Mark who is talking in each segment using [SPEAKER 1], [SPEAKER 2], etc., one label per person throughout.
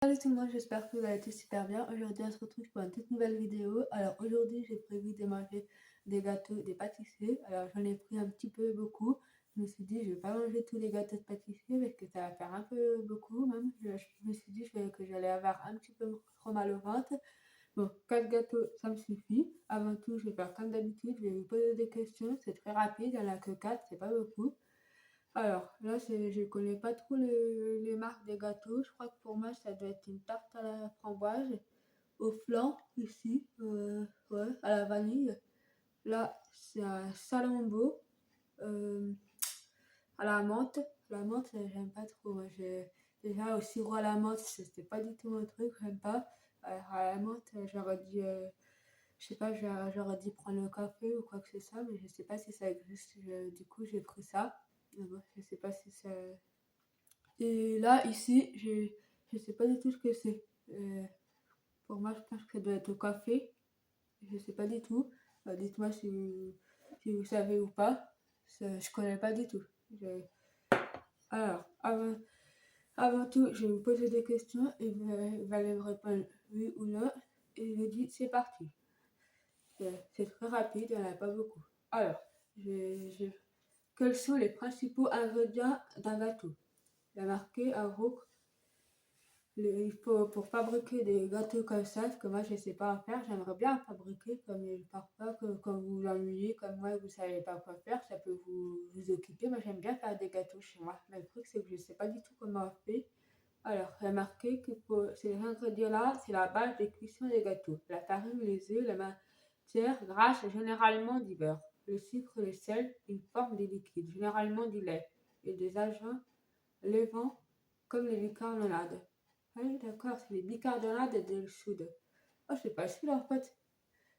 [SPEAKER 1] Salut tout le monde, j'espère que vous avez été super bien. Aujourd'hui, on se retrouve pour une toute nouvelle vidéo. Alors aujourd'hui, j'ai prévu de manger des gâteaux, des pâtisseries. Alors j'en ai pris un petit peu beaucoup. Je me suis dit, je vais pas manger tous les gâteaux de pâtisserie parce que ça va faire un peu beaucoup même. Je me suis dit que j'allais avoir un petit peu trop mal au ventre. Bon, 4 gâteaux, ça me suffit. Avant tout, je vais faire comme d'habitude, je vais vous poser des questions. C'est très rapide, il n'y en a que 4, c'est pas beaucoup. Alors, là, je connais pas trop les marques des gâteaux. Je crois que pour moi, ça doit être une tarte à la framboise, au flan, ici, ouais, à la vanille. Là, c'est un salambo, euh, à la menthe. La menthe, j'aime pas trop. Moi, déjà, au sirop à la menthe, c'était pas du tout mon truc, j'aime pas. Alors, à la menthe, j'aurais dit, je sais pas, j'aurais dit prendre le café ou quoi que ce soit, mais je sais pas si ça existe. Du coup, j'ai pris ça. Mais bon, je sais pas si ça. Et là, ici, je sais pas du tout ce que c'est. Pour moi, je pense que ça doit être au café. Je sais pas du tout. Dites-moi si vous savez ou pas. Je connais pas du tout. Alors, avant tout, je vais vous poser des questions et vous allez me répondre oui ou non. Et je dis, c'est parti. C'est très rapide, il n'y en a pas beaucoup. Alors, quels sont les principaux ingrédients d'un gâteau? Il y a marqué en gros il faut pour fabriquer des gâteaux comme ça, parce que moi je ne sais pas en faire, j'aimerais bien en fabriquer, comme parfois quand vous vous ennuyez, comme moi vous ne savez pas quoi faire, ça peut vous occuper. Moi j'aime bien faire des gâteaux chez moi, mais le truc c'est que je ne sais pas du tout comment on fait. Alors, il y a marqué que ces ingrédients-là, c'est la base de cuisson des gâteaux. La farine, les œufs, la matière grasse, généralement du beurre. Le sucre, le sel, une forme de liquide, généralement du lait, et des agents levants comme les bicarbonate. Ah oui, d'accord, c'est les bicarbonate et de soude. Oh, c'est facile en fait.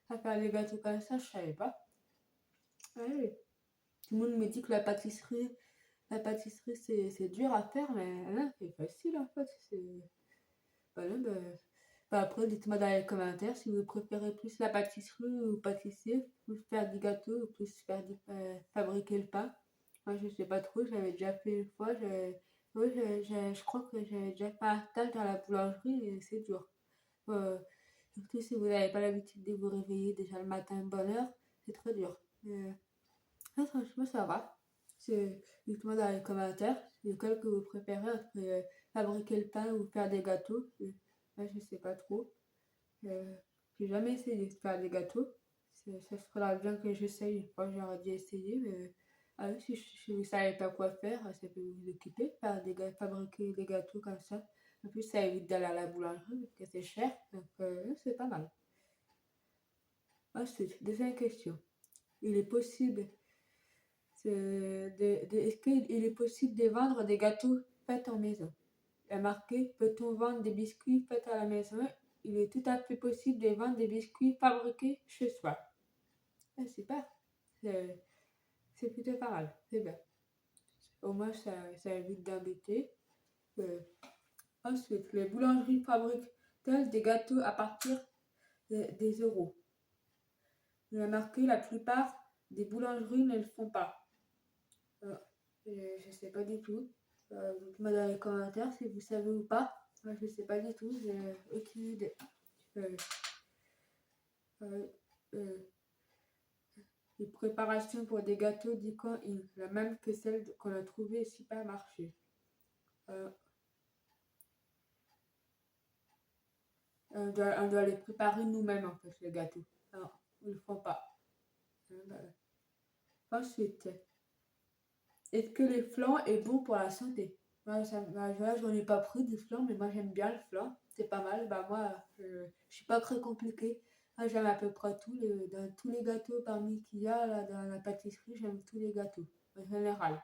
[SPEAKER 1] À faire les gâteaux comme ça, je savais pas. Ah oui. Tout le monde me dit que la pâtisserie c'est dur à faire, mais là, c'est facile en fait. Voilà, après, dites-moi dans les commentaires si vous préférez plus la pâtisserie ou pâtisser, plus faire du gâteau ou plus fabriquer le pain. Moi, je sais pas trop, j'avais déjà fait une fois. Oui, je crois que j'avais déjà fait un stage dans la boulangerie et c'est dur. Euh, Surtout si vous n'avez pas l'habitude de vous réveiller déjà le matin de bonne heure, c'est très dur. Franchement, ça va. Dites-moi dans les commentaires lequel que vous préférez entre fabriquer le pain ou faire des gâteaux. Moi, je sais pas trop. Euh, j'ai jamais essayé de faire des gâteaux. Ça serait bien que j'essaye une fois, j'aurais dû essayer, mais si vous ne savez pas quoi faire, ça peut vous occuper, fabriquer des gâteaux comme ça. En plus, ça évite d'aller à la boulangerie parce que c'est cher, donc c'est pas mal. Ensuite, deuxième question. Il est possible est-ce qu'il est possible de vendre des gâteaux faits en maison? Il y a marqué, peut-on vendre des biscuits faits à la maison? Il est tout à fait possible de vendre des biscuits fabriqués chez soi. Ah, super, c'est plutôt pas mal, c'est bien. Au moins, ça évite d'embêter. Euh, Ensuite, les boulangeries fabriquent-elles des gâteaux à partir des euros? Il y a marqué, la plupart des boulangeries ne le font pas. Je sais pas du tout. Dites-moi dans les commentaires si vous savez ou pas. Moi, je sais pas du tout, j'ai aucune idée. Euh, euh, euh, les préparations pour des gâteaux d'Ican Inc., la même que celle qu'on a trouvée au supermarché. On doit les préparer nous-mêmes en fait, les gâteaux. Non, ils ne le font pas. Ensuite, est-ce que le flan est bon pour la santé? Moi, j'en ai pas pris du flan, mais moi j'aime bien le flan. C'est pas mal. Bah, moi, je suis pas très compliquée. Moi, j'aime à peu près dans tous les gâteaux parmi qu'il y a là, dans la pâtisserie, j'aime tous les gâteaux, en général.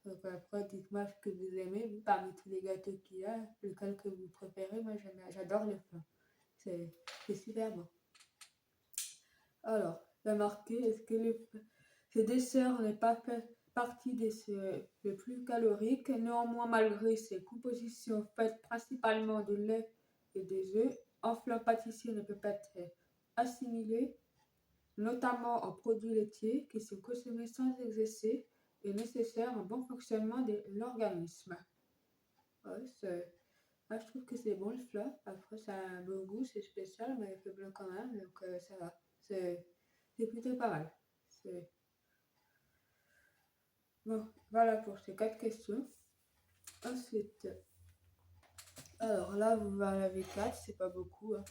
[SPEAKER 1] Donc après, dites-moi ce que vous aimez, vous, parmi tous les gâteaux qu'il y a, lequel que vous préférez. Moi, j'adore le flan. C'est super bon. Alors, la marqué, est-ce que ce dessert n'est pas fait partie des les plus caloriques? Néanmoins, malgré ses compositions faites principalement de lait et des œufs, un flan pâtissier ne peut pas être assimilé, notamment en produits laitiers qui sont consommés sans excès et nécessaires au bon fonctionnement de l'organisme. Ouais, Moi, je trouve que c'est bon le flan. Après, ça a un bon goût, c'est spécial, mais il fait blanc quand même, donc ça va. C'est plutôt pas mal. C'est... Bon, voilà pour ces 4 questions. Ensuite, alors là, vous en avez 4, c'est pas beaucoup, hein.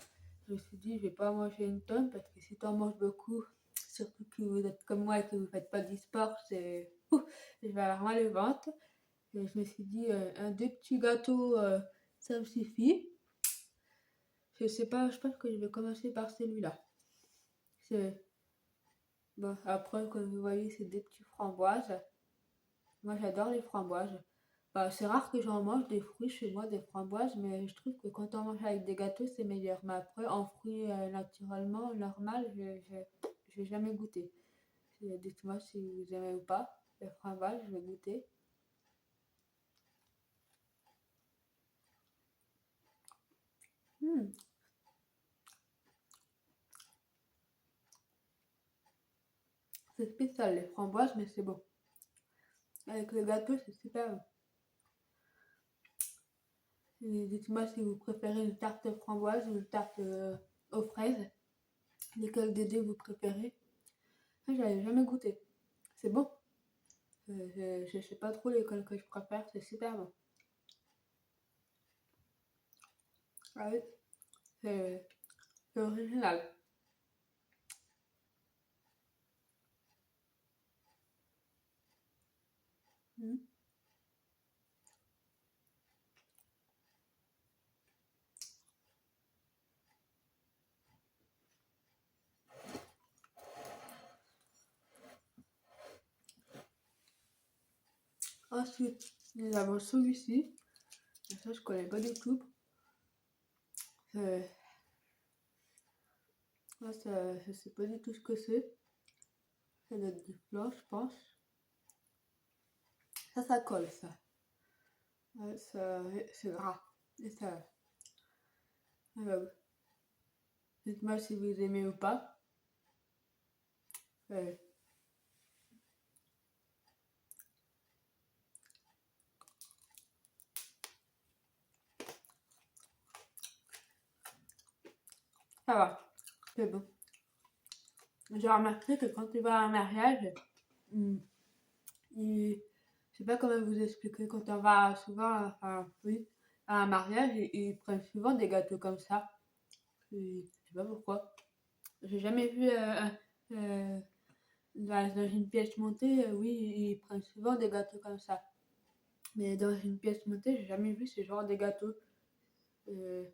[SPEAKER 1] Je me suis dit, je vais pas manger une tonne parce que si tu en manges beaucoup, surtout que vous êtes comme moi et que vous faites pas du sport, c'est... Ouh, je vais avoir mal au ventre. Et je me suis dit, deux petits gâteaux, ça me suffit. Je sais pas, je pense que je vais commencer par celui-là. C'est... Bon, après, comme vous voyez, c'est des petits framboises. Moi, j'adore les framboises. Bah, c'est rare que j'en mange des fruits chez moi, des framboises, mais je trouve que quand on mange avec des gâteaux, c'est meilleur. Mais après, en fruits naturellement, normal, je vais jamais goûté. Dites-moi si vous aimez ou pas. Les framboises, je vais goûter. Hmm, c'est spécial, les framboises, mais c'est bon. Avec le gâteau, c'est super bon. Et dites-moi si vous préférez une tarte framboise ou une tarte aux fraises. Lesquelles des deux vous préférez? Ah, j'avais jamais goûté. C'est bon. Je sais pas trop lesquelles que je préfère, c'est super bon. Ah oui, c'est original. Mm. Ensuite, nous avons celui-ci. Ça, je connais pas du tout. Euh, je sais pas du tout ce que c'est. Ça doit être du flan, je pense. Ça colle, ça. Ouais, c'est gras. Et ça, dites-moi si vous aimez ou pas. Euh, ça va, c'est bon. J'ai remarqué que quand tu vas à un mariage, mm, je sais pas comment vous expliquer, quand on va souvent oui, à un mariage, ils prennent souvent des gâteaux comme ça. Je sais pas pourquoi. J'ai jamais vu dans une pièce montée, oui, ils prennent souvent des gâteaux comme ça. Mais dans une pièce montée, j'ai jamais vu ce genre de gâteaux. Euh,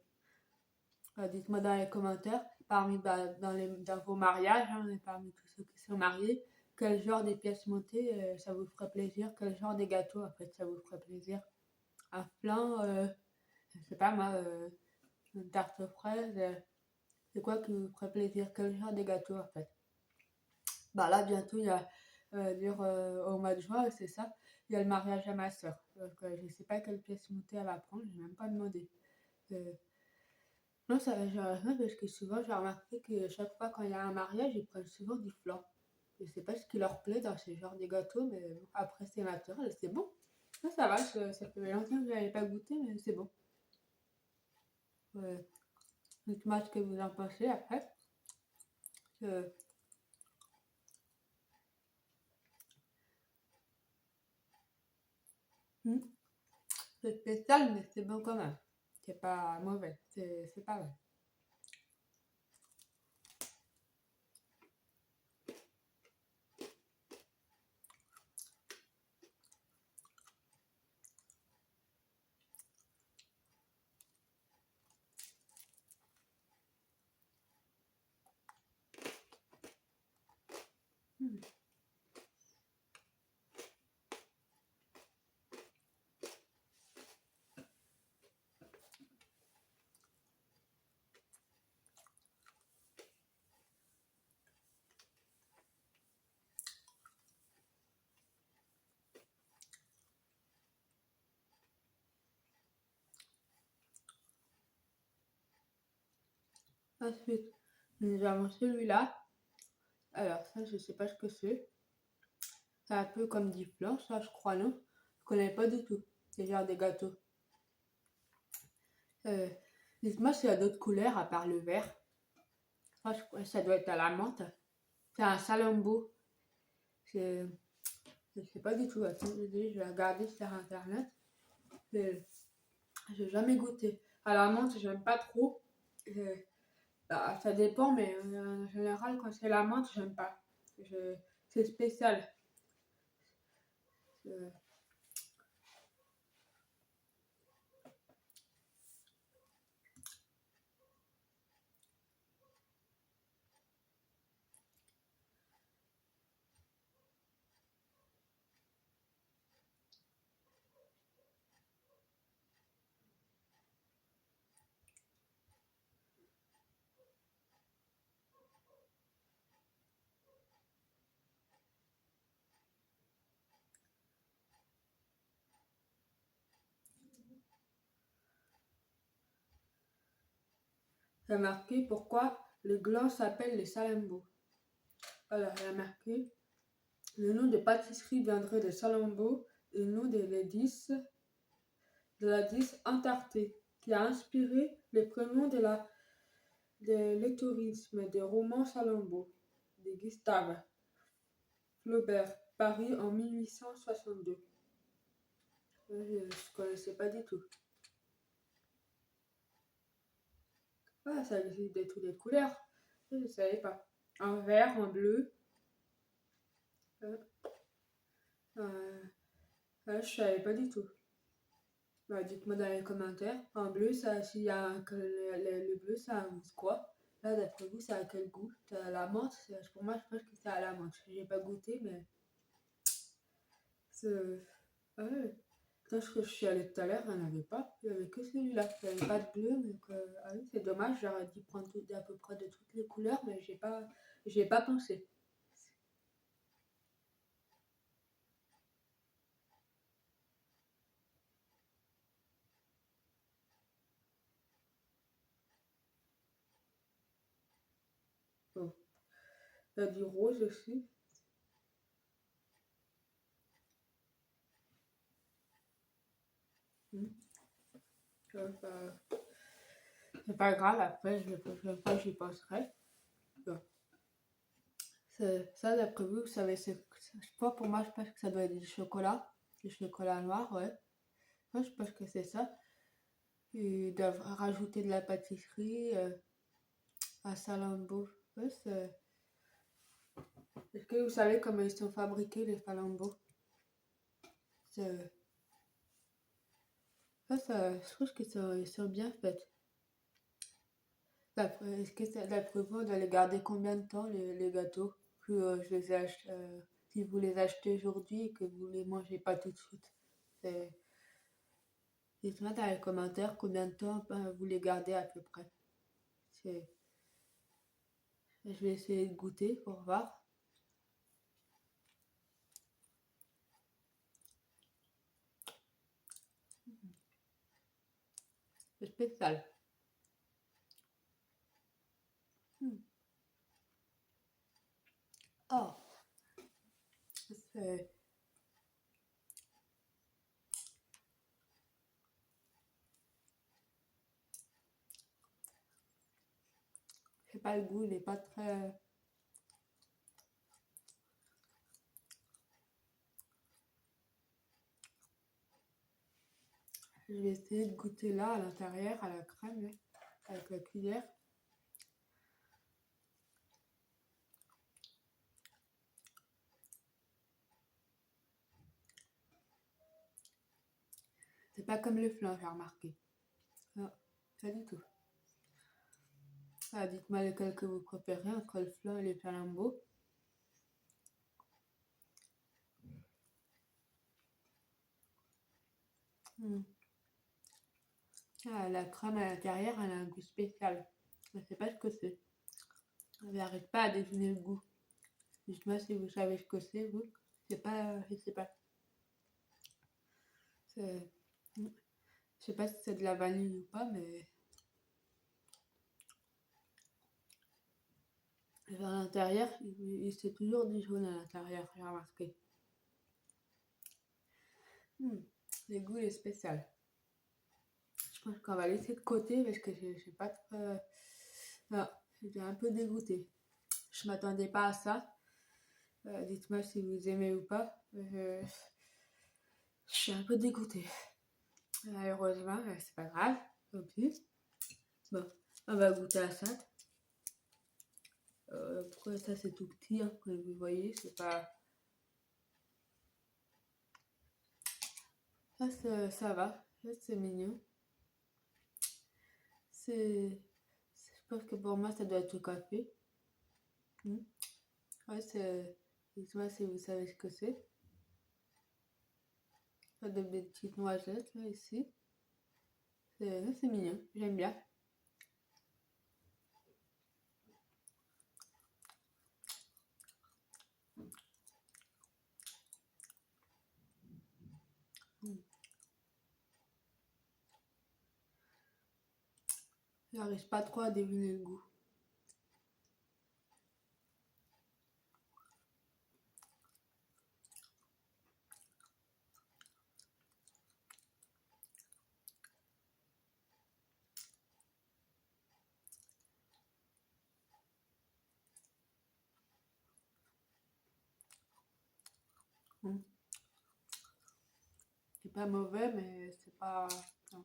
[SPEAKER 1] Dites-moi dans les commentaires, dans vos mariages, hein, et parmi tous ceux qui sont mariés, quel genre de pièces montées ça vous ferait plaisir, quel genre de gâteau en fait ça vous ferait plaisir. Un flan, je sais pas moi, une tarte aux fraises, c'est quoi qui vous ferait plaisir, quel genre de gâteau en fait. Bah là bientôt il y a au mois de juin, c'est ça, il y a le mariage à ma soeur. Donc je sais pas quelle pièce montée elle va prendre, j'ai même pas demandé. Euh, Non, non, parce que souvent j'ai remarqué que chaque fois quand il y a un mariage, ils prennent souvent du flan. Je sais pas ce qui leur plaît dans ce genre de gâteaux, mais bon, après c'est naturel, c'est bon. Ça va, ça fait longtemps que je n'avais pas goûté, mais c'est bon. Ouais. Dites-moi ce que vous en pensez après. Euh, hmm, c'est spécial, mais c'est bon quand même. C'est pas mauvais, c'est pas mal. Hmm. Ensuite, nous avons celui-là. Alors ça, je sais pas ce que c'est. C'est un peu comme du flan, ça je crois, non? Je connais pas du tout. C'est genre des gâteaux. Dites-moi s'il y a d'autres couleurs à part le vert. Moi, ça doit être à la menthe. C'est un salambo. Je sais pas du tout. Attends, je vais regarder sur internet. J'ai jamais goûté. À la menthe, j'aime pas trop. Euh, Bah, ça dépend, mais en général, quand c'est la menthe, j'aime pas. C'est spécial. Euh, J'ai marqué pourquoi le gland s'appelle les salambos. Alors, il a marqué le nom de pâtisserie viendrait de Salambo et le nom de la 10 Antarcté, qui a inspiré les prénoms de l'étourisme des romans Salambo, de Gustave Flaubert, Paris en 1862. Je ne connaissais pas du tout. Ah, ça existe de toutes les couleurs. Je ne savais pas. En vert, en bleu. Je savais pas du tout. Bah, dites-moi dans les commentaires. En bleu, ça, s'il y a le bleu, ça a un goût de quoi? Là, d'après vous, ça a quel goût? C'est à la menthe? Pour moi, je pense que c'est à la menthe. J'ai pas goûté, mais c'est. Ah ouais. Quand je suis allée tout à l'heure, il n'y en avait pas. Il n'y avait que celui-là. Il n'y avait pas de bleu. Donc, ah oui, c'est dommage. J'aurais dû prendre à peu près de toutes les couleurs, mais j'ai pas pensé. Bon. Il y a du rose aussi. Hmm. Bah, c'est pas grave, après, j'y penserai. Bon. Ça, d'après vous, vous savez, pour moi, je pense que ça doit être du chocolat noir, ouais. Moi, je pense que c'est ça. Ils doivent rajouter de la pâtisserie à Salambo. Ouais, est-ce que vous savez comment ils sont fabriqués, les Salambos? C'est- je trouve que ils sont bien faits. Est-ce que d'après vous, on doit les garder combien de temps, les gâteaux? Que si vous les achetez aujourd'hui et que vous les mangez pas tout de suite. C'est- Dites-moi dans les commentaires combien de temps vous les gardez à peu près. C'est- Je vais essayer de goûter pour voir. C'est spécial. Hmm. Oh, c'est c'est pas le goût, il est pas très. Je vais essayer de goûter là à l'intérieur, à la crème, là, avec la cuillère. C'est pas comme le flan, j'ai remarqué. Non, pas du tout. Ah, dites-moi lequel que vous préférez entre le flan et les flambeaux. Hmm. Ah, la crème à l'intérieur, elle a un goût spécial. Je sais pas ce que c'est. J'arrive pas à deviner le goût. Dites-moi si vous savez ce que c'est, vous. C'est pas, je sais pas. C'est- Je sais pas si c'est de la vanille ou pas, mais à l'intérieur, c'est toujours du jaune à l'intérieur, j'ai remarqué. Le goût est spécial. pense qu'on va laisser de côté parce que je sais pas trop. Non, j'étais un peu dégoûtée. Je m'attendais pas à ça. Dites-moi si vous aimez ou pas. Je suis un peu dégoûtée. Heureusement, c'est pas grave. Tant pis. Bon, on va goûter à ça. Pourquoi ça c'est tout petit, hein, comme vous voyez, c'est pas. Ça va, ça c'est mignon. Je pense que pour moi ça doit être au café. Ouais, dites-moi si vous savez ce que c'est. Ça donne des petites noisettes là ici. C'est mignon, j'aime bien. J'arrive pas trop à deviner le goût. C'est pas mauvais, mais c'est pas. Non.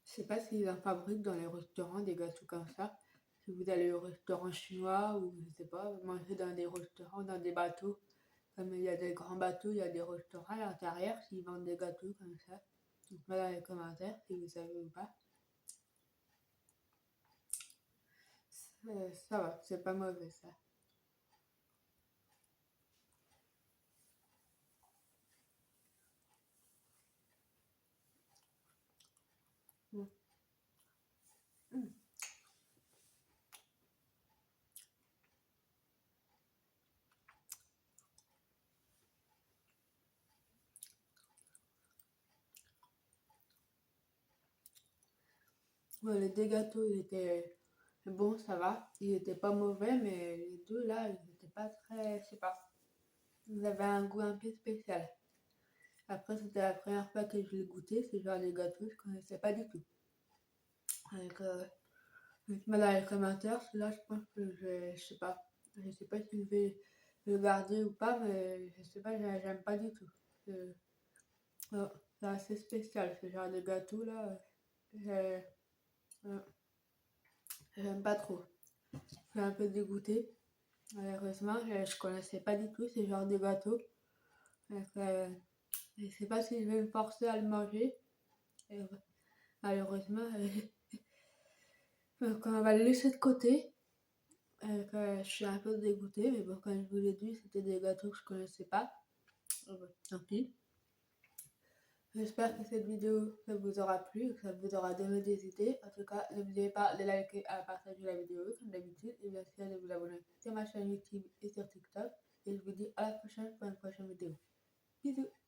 [SPEAKER 1] Je sais pas s'ils en fabriquent dans les restaurants des gâteaux comme ça. Si vous allez au restaurant chinois ou je sais pas, manger dans des restaurants, dans des bateaux, comme il y a des grands bateaux, il y a des restaurants à l'intérieur s'ils vendent des gâteaux comme ça. Donc voilà dans les commentaires si vous savez ou pas. Ça va, c'est pas mauvais ça. Mm. Mm. Ouais, les deux gâteaux, ils étaient bons, ça va. Ils étaient pas mauvais, mais les deux là, ils étaient pas très, je sais pas. Ils avaient un goût un peu spécial. Après, c'était la première fois que je l'ai goûté, ce genre de gâteau, je connaissais pas du tout. Avec, mais dans les commentaires, là, je pense que je sais pas si je vais le garder ou pas, mais je sais pas, j'aime pas du tout. Euh, c'est assez spécial ce genre de gâteau là. Euh, euh, J'aime pas trop. Je suis un peu dégoûtée. Malheureusement, je connaissais pas du tout ce genre de gâteau. Donc, je sais pas si je vais me forcer à le manger. Et, malheureusement, donc on va le laisser de côté. Je suis un peu dégoûtée, mais bon, comme je vous l'ai dit, c'était des gâteaux que je connaissais pas. Tant pis. J'espère que cette vidéo ça vous aura plu, que ça vous aura donné des idées. En tout cas, n'oubliez pas de liker et de partager la vidéo comme d'habitude et bien sûr de vous abonner sur ma chaîne YouTube et sur TikTok. Et je vous dis à la prochaine pour une prochaine vidéo. Bisous!